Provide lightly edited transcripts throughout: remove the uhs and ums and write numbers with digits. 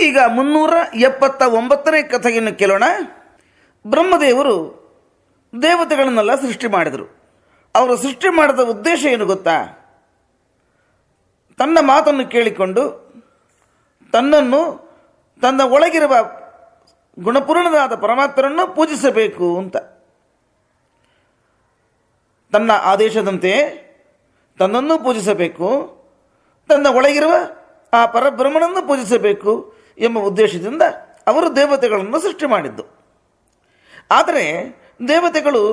ಈಗ 379ನೇ ಕಥೆಯನ್ನು ಕೇಳೋಣ. ಬ್ರಹ್ಮದೇವರು ದೇವತೆಗಳನ್ನೆಲ್ಲ ಸೃಷ್ಟಿ ಮಾಡಿದರು. ಅವರು ಸೃಷ್ಟಿ ಮಾಡಿದ ಉದ್ದೇಶ ಏನು ಗೊತ್ತಾ? ತನ್ನ ಮಾತನ್ನು ಕೇಳಿಕೊಂಡು ತನ್ನನ್ನು ತನ್ನ ಒಳಗಿರುವ ಗುಣಪೂರ್ಣನಾದ ಪರಮಾತ್ಮರನ್ನು ಪೂಜಿಸಬೇಕು ಅಂತ. ತನ್ನ ಆದೇಶದಂತೆ ತನ್ನನ್ನು ಪೂಜಿಸಬೇಕು, ತನ್ನ ಒಳಗಿರುವ ಆ ಪರಬ್ರಹ್ಮನನ್ನು ಪೂಜಿಸಬೇಕು ಎಂಬ ಉದ್ದೇಶದಿಂದ ಅವರು ದೇವತೆಗಳನ್ನು ಸೃಷ್ಟಿ ಮಾಡಿದ್ದು. ಆದರೆ ದೇವತೆಗಳು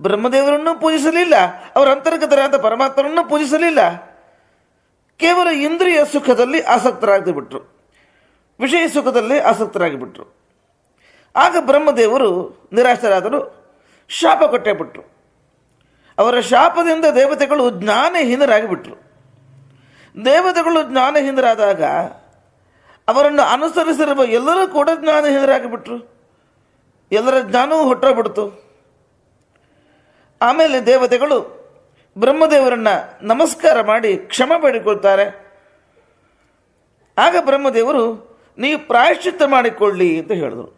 ಬ್ರಹ್ಮದೇವರನ್ನು ಪೂಜಿಸಲಿಲ್ಲ, ಅವರ ಅಂತರ್ಗತರಾದ ಪರಮಾತ್ಮರನ್ನು ಪೂಜಿಸಲಿಲ್ಲ. ಕೇವಲ ಇಂದ್ರಿಯ ಸುಖದಲ್ಲಿ ಆಸಕ್ತರಾಗಿಬಿಟ್ರು, ವಿಷಯ ಸುಖದಲ್ಲಿ ಆಸಕ್ತರಾಗಿಬಿಟ್ರು. ಆಗ ಬ್ರಹ್ಮದೇವರು ನಿರಾಶರಾದರು, ಶಾಪ ಕೊಟ್ಟೇ ಬಿಟ್ರು. ಅವರ ಶಾಪದಿಂದ ದೇವತೆಗಳು ಜ್ಞಾನಹೀನರಾಗಿಬಿಟ್ರು. ದೇವತೆಗಳು ಜ್ಞಾನಹೀನರಾದಾಗ ಅವರನ್ನು ಅನುಸರಿಸಿರುವ ಎಲ್ಲರೂ ಕೂಡ ಜ್ಞಾನಹೀನರಾಗಿಬಿಟ್ರು. ಎಲ್ಲರ ಜ್ಞಾನವೂ ಹೊಟ್ಟೋಗ್ಬಿಡ್ತು. ಆಮೇಲೆ ದೇವತೆಗಳು ಬ್ರಹ್ಮದೇವರನ್ನು ನಮಸ್ಕಾರ ಮಾಡಿ ಕ್ಷಮೆ ಬೇಡಿಕೊಳ್ತಾರೆ. ಆಗ ಬ್ರಹ್ಮದೇವರು, ನೀವು ಪ್ರಾಯಶ್ಚಿತ್ತ ಮಾಡಿಕೊಳ್ಳಿ ಅಂತ ಹೇಳಿದರು.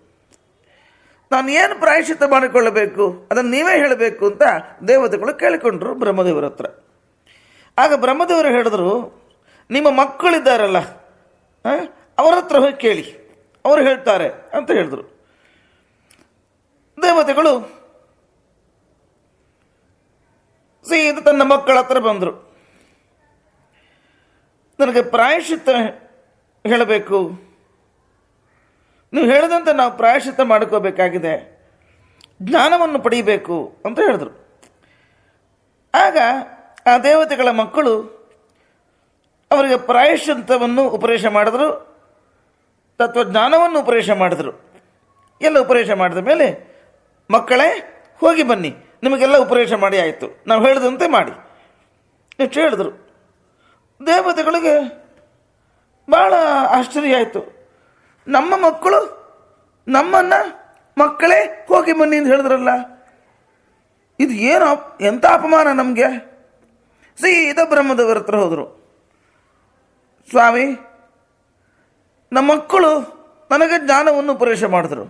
ನಾನು ಏನು ಪ್ರಾಯಶ್ಚಿತ್ತ ಮಾಡಿಕೊಳ್ಳಬೇಕು ಅದನ್ನು ನೀವೇ ಹೇಳಬೇಕು ಅಂತ ದೇವತೆಗಳು ಕೇಳಿಕೊಂಡ್ರು ಬ್ರಹ್ಮದೇವರ ಹತ್ರ. ಆಗ ಬ್ರಹ್ಮದೇವರು ಹೇಳಿದ್ರು, ನಿಮ್ಮ ಮಕ್ಕಳಿದ್ದಾರಲ್ಲ ಅವರ ಹತ್ರ ಹೋಗಿ ಕೇಳಿ, ಅವರು ಹೇಳ್ತಾರೆ ಅಂತ ಹೇಳಿದ್ರು. ದೇವತೆಗಳು ಸೀದ ತನ್ನ ಮಕ್ಕಳ ಹತ್ರ ಬಂದರು. ನನಗೆ ಪ್ರಾಯಶ್ಚಿತ್ತ ಹೇಳಬೇಕು, ನೀವು ಹೇಳಿದಂತೆ ನಾವು ಪ್ರಾಯಶ್ಚಿತ್ತ ಮಾಡ್ಕೋಬೇಕಾಗಿದೆ, ಜ್ಞಾನವನ್ನು ಪಡೀಬೇಕು ಅಂತ ಹೇಳಿದ್ರು. ಆಗ ಆ ದೇವತೆಗಳ ಮಕ್ಕಳು ಅವರಿಗೆ ಪ್ರಾಯಶ್ಚಿತ್ತವನ್ನು ಉಪದೇಶ ಮಾಡಿದ್ರು, ತತ್ವಜ್ಞಾನವನ್ನು ಉಪದೇಶ ಮಾಡಿದರು. ಎಲ್ಲ ಉಪದೇಶ ಮಾಡಿದ ಮೇಲೆ, ಮಕ್ಕಳೇ ಹೋಗಿ ಬನ್ನಿ, ನಿಮಗೆಲ್ಲ ಉಪದೇಶ ಮಾಡಿ ಆಯಿತು, ನಾವು ಹೇಳಿದಂತೆ ಮಾಡಿ ಎಷ್ಟು ಹೇಳಿದ್ರು. ದೇವತೆಗಳಿಗೆ ಭಾಳ ಆಶ್ಚರ್ಯ ಆಯಿತು. ನಮ್ಮ ಮಕ್ಕಳು ನಮ್ಮನ್ನು ಮಕ್ಕಳೇ ಹೋಗಿ ಬನ್ನಿ ಅಂತ ಹೇಳಿದ್ರಲ್ಲ, ಇದು ಏನು ಎಂಥ ಅಪಮಾನ ನಮಗೆ. ಸೀದಾ ಬ್ರಹ್ಮದೇವರ ಹತ್ರ ಹೋದರು. ಸ್ವಾಮಿ, ನಮ್ಮ ಮಕ್ಕಳು ನನಗೆ ಜ್ಞಾನವನ್ನು ಉಪದೇಶ ಮಾಡಿದ್ರು,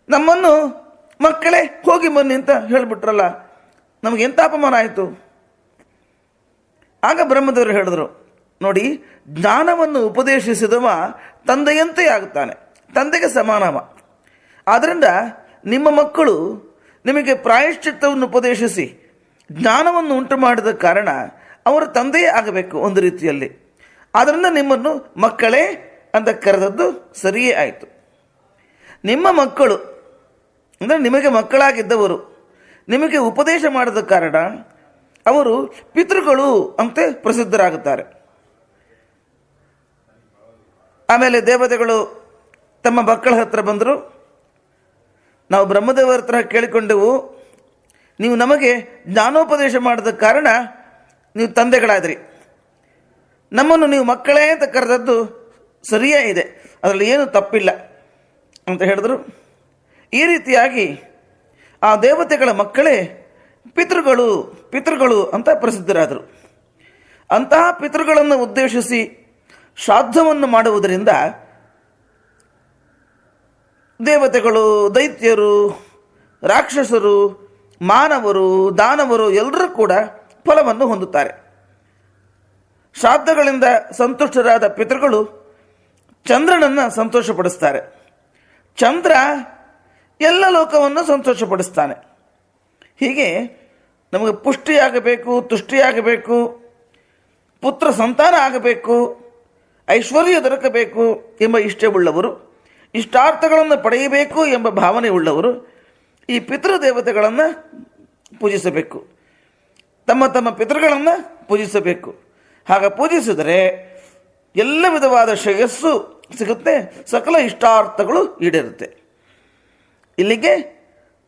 ನಮ್ಮನ್ನು ಮಕ್ಕಳೇ ಹೋಗಿ ಬನ್ನಿ ಅಂತ ಹೇಳಿಬಿಟ್ರಲ್ಲ, ನಮಗೆ ಎಂಥ ಅಪಮಾನ ಆಯಿತು. ಆಗ ಬ್ರಹ್ಮದೇವರು ಹೇಳಿದ್ರು, ನೋಡಿ, ಜ್ಞಾನವನ್ನು ಉಪದೇಶಿಸಿದವ ತಂದೆಯಂತೆ ಆಗುತ್ತಾನೆ, ತಂದೆಗೆ ಸಮಾನವ. ಆದ್ದರಿಂದ ನಿಮ್ಮ ಮಕ್ಕಳು ನಿಮಗೆ ಪ್ರಾಯಶ್ಚಿತ್ತವನ್ನು ಉಪದೇಶಿಸಿ ಜ್ಞಾನವನ್ನು ಉಂಟು ಮಾಡಿದ ಕಾರಣ ಅವರ ತಂದೆಯೇ ಆಗಬೇಕು ಒಂದು ರೀತಿಯಲ್ಲಿ. ಆದ್ದರಿಂದ ನಿಮ್ಮನ್ನು ಮಕ್ಕಳೇ ಅಂತ ಕರೆದದ್ದು ಸರಿಯೇ ಆಯಿತು. ನಿಮ್ಮ ಮಕ್ಕಳು ಅಂದರೆ ನಿಮಗೆ ಮಕ್ಕಳಾಗಿದ್ದವರು ನಿಮಗೆ ಉಪದೇಶ ಮಾಡಿದ ಕಾರಣ ಅವರು ಪಿತೃಗಳು ಅಂತ ಪ್ರಸಿದ್ಧರಾಗುತ್ತಾರೆ. ಆಮೇಲೆ ದೇವತೆಗಳು ತಮ್ಮ ಮಕ್ಕಳ ಹತ್ರ ಬಂದರು. ನಾವು ಬ್ರಹ್ಮದೇವರ ಹತ್ರ ಕೇಳಿಕೊಂಡೆವು, ನೀವು ನಮಗೆ ಜ್ಞಾನೋಪದೇಶ ಮಾಡಿದ ಕಾರಣ ನೀವು ತಂದೆಗಳಾದ್ರಿ, ನಮ್ಮನ್ನು ನೀವು ಮಕ್ಕಳೇ ಅಂತ ಕರೆದದ್ದು ಸರಿಯೇ ಇದೆ, ಅದರಲ್ಲಿ ಏನೂ ತಪ್ಪಿಲ್ಲ ಅಂತ ಹೇಳಿದ್ರು. ಈ ರೀತಿಯಾಗಿ ಆ ದೇವತೆಗಳ ಮಕ್ಕಳೇ ಪಿತೃಗಳು ಅಂತ ಪ್ರಸಿದ್ಧರಾದರು. ಅಂತಹ ಪಿತೃಗಳನ್ನು ಉದ್ದೇಶಿಸಿ ಶ್ರಾದ್ದವನ್ನು ಮಾಡುವುದರಿಂದ ದೇವತೆಗಳು, ದೈತ್ಯರು, ರಾಕ್ಷಸರು, ಮಾನವರು, ದಾನವರು ಎಲ್ಲರೂ ಕೂಡ ಫಲವನ್ನು ಹೊಂದುತ್ತಾರೆ. ಶ್ರಾದ್ದಗಳಿಂದ ಸಂತುಷ್ಟರಾದ ಪಿತೃಗಳು ಚಂದ್ರನನ್ನು ಸಂತೋಷಪಡಿಸ್ತಾರೆ. ಚಂದ್ರ ಎಲ್ಲ ಲೋಕವನ್ನು ಸಂತೋಷಪಡಿಸ್ತಾನೆ. ಹೀಗೆ ನಮಗೆ ಪುಷ್ಟಿಯಾಗಬೇಕು, ತುಷ್ಟಿಯಾಗಬೇಕು, ಪುತ್ರ ಸಂತಾನ ಆಗಬೇಕು, ಐಶ್ವರ್ಯ ದೊರಕಬೇಕು ಎಂಬ ಇಷ್ಟವುಳ್ಳವರು, ಇಷ್ಟಾರ್ಥಗಳನ್ನು ಪಡೆಯಬೇಕು ಎಂಬ ಭಾವನೆ ಉಳ್ಳವರು ಈ ಪಿತೃದೇವತೆಗಳನ್ನು ಪೂಜಿಸಬೇಕು, ತಮ್ಮ ತಮ್ಮ ಪಿತೃಗಳನ್ನು ಪೂಜಿಸಬೇಕು. ಹಾಗೆ ಪೂಜಿಸಿದರೆ ಎಲ್ಲ ವಿಧವಾದ ಶ್ರೇಯಸ್ಸು ಸಿಗುತ್ತೆ, ಸಕಲ ಇಷ್ಟಾರ್ಥಗಳು ಈಡೇರುತ್ತೆ. ಇಲ್ಲಿಗೆ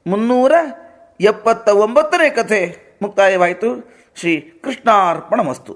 379ನೇ ಕಥೆ ಮುಕ್ತಾಯವಾಯಿತು. ಶ್ರೀ ಕೃಷ್ಣಾರ್ಪಣಮಸ್ತು.